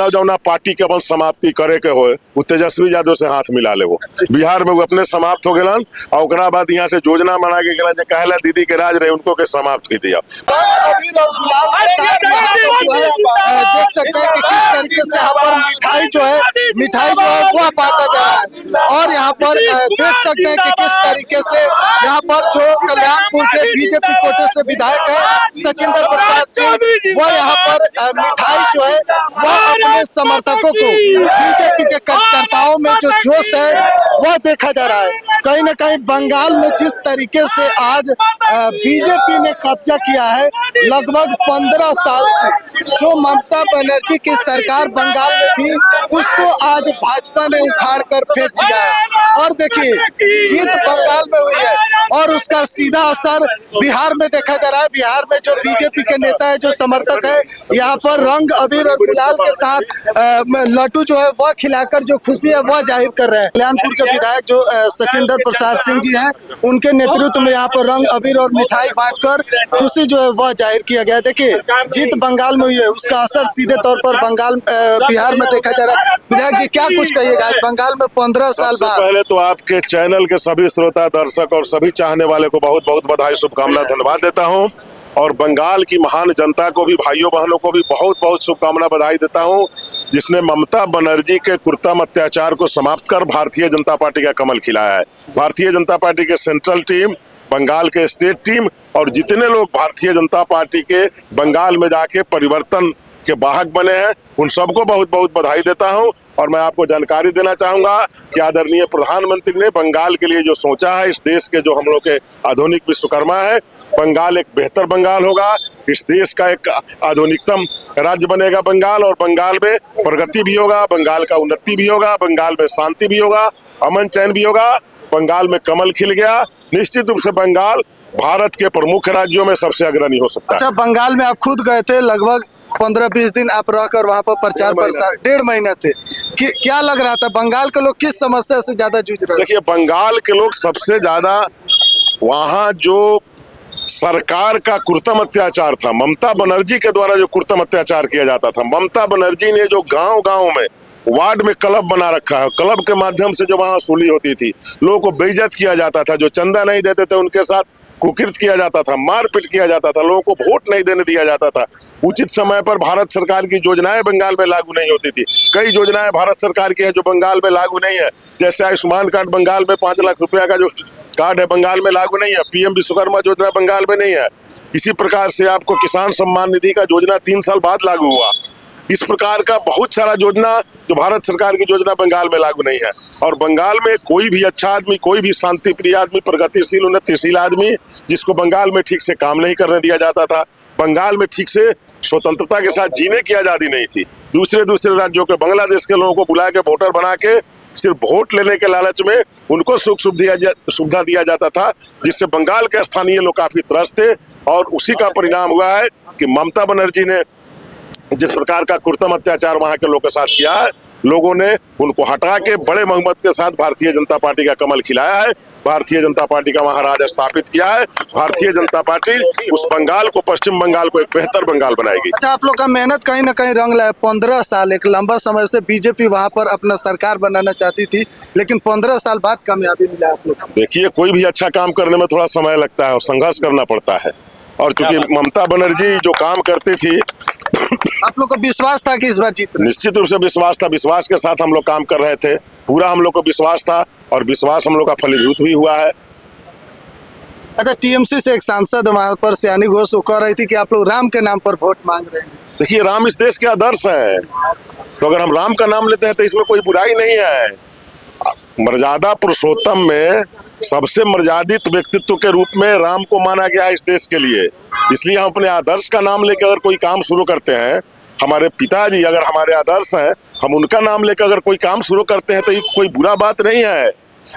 जौना पार्टी के अपन समाप्ति करे के होए वो तेजस्वी यादव से हाथ मिला ले। वो बिहार में वो अपने समाप्त हो गलन और ओकरा बाद यहाँ से योजना बना के गलन कहला दीदी के राज रहे उनको के समाप्त की दिया। अबीर और गुलाल के साथ यहाँ पर जो है देख सकते हैं कि किस तरीके से यहाँ पर मिठाई जो है वो बांटा जा रहा है। और यहाँ पर देख सकते हैं कि किस तरीके से यहाँ पर जो कल्याणपुर के बीजेपी कोटे से विधायक है सचिंदर प्रसाद सिंह वो यहाँ पर मिठाई जो है वो अपने समर्थकों को बीजेपी के कार्यकर्ताओं में जो जोश है वह देखा जा रहा है। कहीं न कहीं बंगाल में जिस तरीके से आज बीजेपी ने कब्जा किया है लगभग 15 साल से जो ममता बनर्जी की सरकार बंगाल में थी उसको आज भाजपा ने उखाड़ कर फेंक दिया है। और देखिए जीत बंगाल में हुई है और उसका सीधा असर बिहार में देखा जा रहा है। बिहार में जो बीजेपी के नेता है जो समर्थक है यहाँ पर रंग अबीर और गुलाल के साथ लड्डू जो है वह खिलाकर जो खुशी है वह जाहिर कर रहे हैं। कल्याणपुर के विधायक जो सचिंदर प्रसाद सिंह जी हैं उनके नेतृत्व में यहाँ पर रंग अबीर और मिठाई बांटकर खुशी जो है वह जाहिर किया गया। देखिए जीत बंगाल में हुई है उसका असर सीधे तौर पर बिहार में देखा जा रहा है। विधायक जी क्या कुछ कहिएगा बंगाल में 15 साल बाद? पहले तो आपके चैनल के सभी श्रोता दर्शक और सभी चाहने वाले को बहुत बहुत बधाई शुभकामना धन्यवाद देता हूँ और बंगाल की महान जनता को भी भाइयों बहनों को भी बहुत बहुत शुभकामना बधाई देता हूं जिसने ममता बनर्जी के कृत्रिम अत्याचार को समाप्त कर भारतीय जनता पार्टी का कमल खिलाया है। भारतीय जनता पार्टी के सेंट्रल टीम, बंगाल के स्टेट टीम और जितने लोग भारतीय जनता पार्टी के बंगाल में जाके परिवर्तन के वाहक बने हैं उन सबको बहुत बहुत बधाई देता हूं। और मैं आपको जानकारी देना चाहूंगा कि आदरणीय प्रधानमंत्री ने बंगाल के लिए जो सोचा है, इस देश के जो हम लोग के आधुनिक विश्वकर्मा है, बंगाल एक बेहतर बंगाल होगा, इस देश का एक आधुनिकतम राज्य बनेगा बंगाल और बंगाल में प्रगति भी होगा, बंगाल का उन्नति भी होगा, बंगाल में शांति भी होगा, अमन चैन भी होगा, बंगाल में कमल खिल गया। निश्चित रूप से बंगाल भारत के प्रमुख राज्यों में सबसे अग्रणी हो सकता है। अच्छा, बंगाल में आप खुद गए थे, लगभग 15-20 दिन आप रहकर वहाँ पर प्रचार प्रसार 1.5 महीने थे, क्या लग रहा था बंगाल के लोग किस समस्या से ज्यादा जूझ रहे? देखिए बंगाल के लोग सबसे ज्यादा वहाँ जो सरकार का कृत्रिम अत्याचार था, ममता बनर्जी के द्वारा जो कृत्रिम अत्याचार किया जाता था, ममता बनर्जी ने जो गांव-गांव में वार्ड में क्लब बना रखा है, क्लब के माध्यम से जो वहाँ वसूली होती थी, लोगों को बेइज्जत किया जाता था, जो चंदा नहीं देते थे उनके साथ कुकृत किया जाता था, मारपीट किया जाता था, लोगों को वोट नहीं देने दिया जाता था, उचित समय पर भारत सरकार की योजनाएं बंगाल में लागू नहीं होती थी। कई योजनाएं भारत सरकार की है जो बंगाल में लागू नहीं है, जैसे आयुष्मान कार्ड बंगाल में 5 लाख रुपया का जो कार्ड है बंगाल में लागू नहीं है, पीएम विश्वकर्मा योजना बंगाल में नहीं है। इसी प्रकार से आपको किसान सम्मान निधि का योजना 3 साल बाद लागू हुआ। इस प्रकार का बहुत सारा योजना जो भारत सरकार की योजना बंगाल में लागू नहीं है। और बंगाल में कोई भी अच्छा आदमी, कोई भी शांति प्रिय आदमी, प्रगतिशील उन्नतिशील आदमी जिसको बंगाल में ठीक से काम नहीं करने दिया जाता था, बंगाल में ठीक से स्वतंत्रता के साथ जीने की आजादी नहीं थी। दूसरे राज्यों के, बांग्लादेश के लोगों को बुला के वोटर बना के सिर्फ वोट लेने के लालच में उनको सुख सुविधा दिया जाता था, जिससे बंगाल के स्थानीय लोग काफी त्रस्त थे। और उसी का परिणाम हुआ है कि ममता बनर्जी ने जिस प्रकार का कृत्रिम अत्याचार वहां के लोगों के साथ किया है, लोगों ने उनको हटा के बड़े बहुमत के साथ भारतीय जनता पार्टी का कमल खिलाया है, भारतीय जनता पार्टी का वहां राज स्थापित किया है। भारतीय जनता पार्टी उस बंगाल को, पश्चिम बंगाल को एक बेहतर बंगाल बनाएगी। अच्छा, आप लोग का मेहनत कहीं ना कहीं रंग लाया। 15 साल एक लंबा समय से बीजेपी वहां पर अपना सरकार बनाना चाहती थी, लेकिन 15 साल बाद कामयाबी मिला आप लोग। देखिए कोई भी अच्छा काम करने में थोड़ा समय लगता है और संघर्ष करना पड़ता है, और चूंकि ममता बनर्जी जो काम करती थी, आप लोग को विश्वास था कि इस बार जीत? निश्चित रूप से विश्वास था, विश्वास के साथ हम लोग काम कर रहे थे, पूरा हम लोग को विश्वास था और विश्वास हम लोग का फलीभूत भी हुआ है। अच्छा, टीएमसी से एक सांसद वहाँ पर सियानी घोष कह रही थी कि आप लोग राम के नाम पर वोट मांग रहे हैं। देखिए राम इस देश के आदर्श है, तो अगर हम राम का नाम लेते हैं तो इसमें कोई बुराई नहीं है। मर्यादा पुरुषोत्तम में सबसे मर्यादित व्यक्तित्व के रूप में राम को माना गया है इस देश के लिए, इसलिए हम अपने आदर्श का नाम लेकर अगर कोई काम शुरू करते हैं, हमारे पिताजी अगर हमारे आदर्श हैं, हम उनका नाम लेकर अगर कोई काम शुरू करते हैं तो ये कोई बुरा बात नहीं है।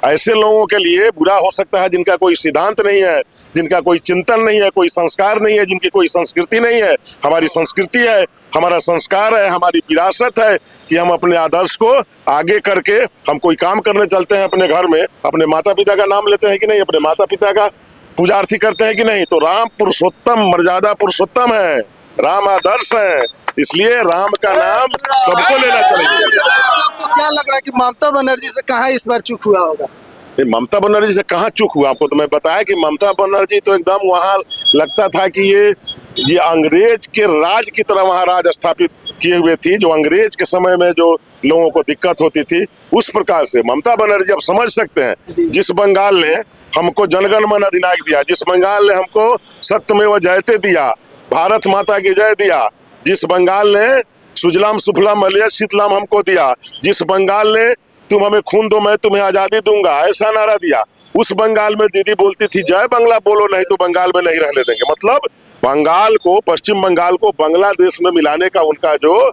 ऐसे लोगों के लिए बुरा हो सकता है जिनका कोई सिद्धांत नहीं है, जिनका कोई चिंतन नहीं है, कोई संस्कार नहीं है, जिनकी कोई संस्कृति नहीं है। हमारी संस्कृति है, हमारा संस्कार है, हमारी विरासत है कि हम अपने आदर्श को आगे करके हम कोई काम करने चलते हैं अपने घर में, अपने माता पिता का नाम लेते हैं कि नहीं, अपने माता पिता का पूजार्थी करते हैं कि नहीं। तो राम पुरुषोत्तम, मर्यादा पुरुषोत्तम है, राम आदर्श है, इसलिए राम का नाम सबको लेना चाहिए। आपको क्या लग रहा है कि ममता बनर्जी से कहाँ इस बार चूक हुआ होगा? ममता बनर्जी से कहाँ चूक हुआ? आपको तो मैं बताया कि ममता बनर्जी तो एकदम वहाँ लगता था कि ये अंग्रेज के राज की तरह वहाँ राज स्थापित किए हुए थी। जो अंग्रेज के समय में जो लोगों को दिक्कत होती थी उस प्रकार से ममता बनर्जी अब समझ सकते हैं। जिस बंगाल ने हमको जनगण मन अधिनायक दिया, जिस बंगाल ने हमको सत्यमेव जयते दिया, भारत माता की जय दिया, जिस बंगाल ने सुजलाम सुफलाम मलयज शीतलाम हमको दिया, जिस बंगाल ने तुम हमें खून दो मैं तुम्हें आजादी दूंगा ऐसा नारा दिया, उस बंगाल में दीदी बोलती थी जय बांग्ला बोलो नहीं तो बंगाल में नहीं रहने देंगे। मतलब बंगाल को, पश्चिम बंगाल को बांग्लादेश में मिलाने का उनका जो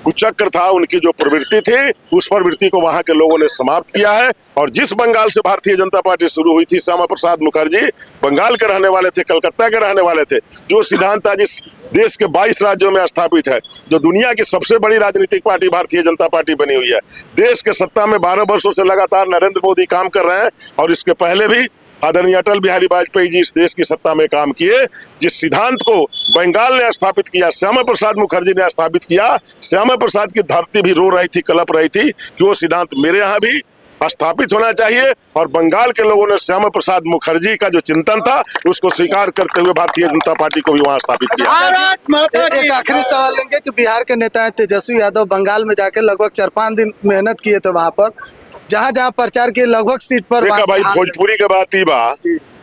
कुचक्र था, उनकी जो प्रवृत्ति थी, उस प्रवृत्ति को वहां के लोगों ने समाप्त किया है। और जिस बंगाल से भारतीय जनता पार्टी शुरू हुई थी, श्यामा प्रसाद मुखर्जी बंगाल के रहने वाले थे, कलकत्ता के रहने वाले थे। जो सिद्धांत आज इस देश के 22 राज्यों में स्थापित है, जो दुनिया की सबसे बड़ी राजनीतिक पार्टी भारतीय जनता पार्टी बनी हुई है। देश के सत्ता में 12 वर्षों से लगातार नरेंद्र मोदी काम कर रहे हैं और इसके पहले भी आदरणीय अटल बिहारी वाजपेयी जी इस देश की सत्ता में काम किए। जिस सिद्धांत को बंगाल ने स्थापित किया, श्यामा प्रसाद मुखर्जी ने स्थापित किया, श्यामा प्रसाद की धरती भी रो रही थी, कलप रही थी कि वो सिद्धांत मेरे यहाँ भी स्थापित होना चाहिए। और बंगाल के लोगों ने श्यामा प्रसाद मुखर्जी का जो चिंतन था उसको स्वीकार करते हुए भारतीय जनता पार्टी को भी वहां स्थापित किया। एक आखिरी सवाल लेंगे कि बिहार के नेता हैं तेजस्वी यादव, बंगाल में जाकर लगभग 4-5 दिन मेहनत किए थे वहां पर, जहां जहां प्रचार किए लगभग सीट पर। भाई भोजपुरी के बात ही बा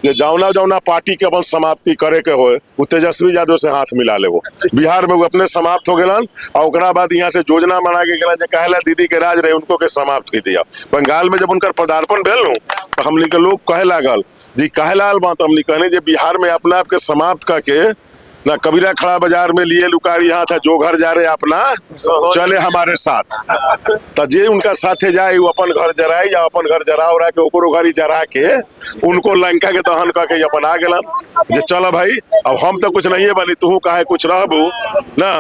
जे जौना जौना पार्टी के अपन समाप्ति करे के होए वो तेजस्वी यादव से हाथ मिला ले। वो बिहार में वो अपने समाप्त हो गलन और ओकरा बाद यहाँ से योजना बना के गलन जे कहला दीदी के राज रहे उनको के समाप्त की दिया। बंगाल में जब उनका पदार्पण भेल नु तो हमनी के लोग कहे लागल जी कहलाल बात, हमनी कहने जे बिहार में अपना आपके समाप्त करके ना कबीरा खड़ा बाजार में लिए लुकारी यहाँ था, जो घर जा रहे अपना चले हमारे साथ। तो जे उनका साथे जाए वो अपन घर जराए या अपन घर जरा उरा के ओकरो घरी जरा के उनको लंका के दहन करके अपन आ गलन जे चलो भाई अब हम तो कुछ नहीं बनी, तू काहे कुछ रहबू ना,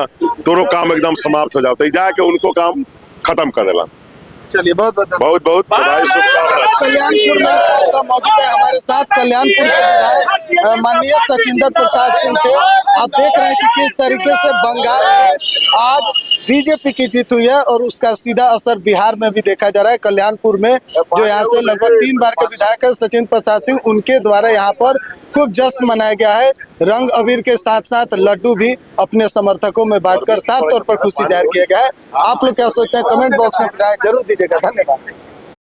तोरो काम एकदम समाप्त हो जाओ। तो जाके उनको काम खत्म कर देला। चलिए बहुत बहुत बधाई, शुभकामनाएं। कल्याणपुर में इस वक्त मौजूद है हमारे साथ कल्याणपुर के विधायक माननीय सचिंदर प्रसाद सिंह थे। आप देख रहे हैं कि किस तरीके से बंगाल में आज बीजेपी की जीत हुई है और उसका सीधा असर बिहार में भी देखा जा रहा है। कल्याणपुर में जो यहाँ से लगभग 3 बार के विधायक है सचिंदर प्रसाद सिंह, उनके द्वारा यहाँ पर खूब जश्न मनाया गया है। रंग अबीर के साथ साथ लड्डू भी अपने समर्थकों में बांटकर साफ तौर पर खुशी जाहिर किया गया है। आप लोग क्या सोचते हैं कमेंट बॉक्स में राय जरूर दीजिएगा। धन्यवाद।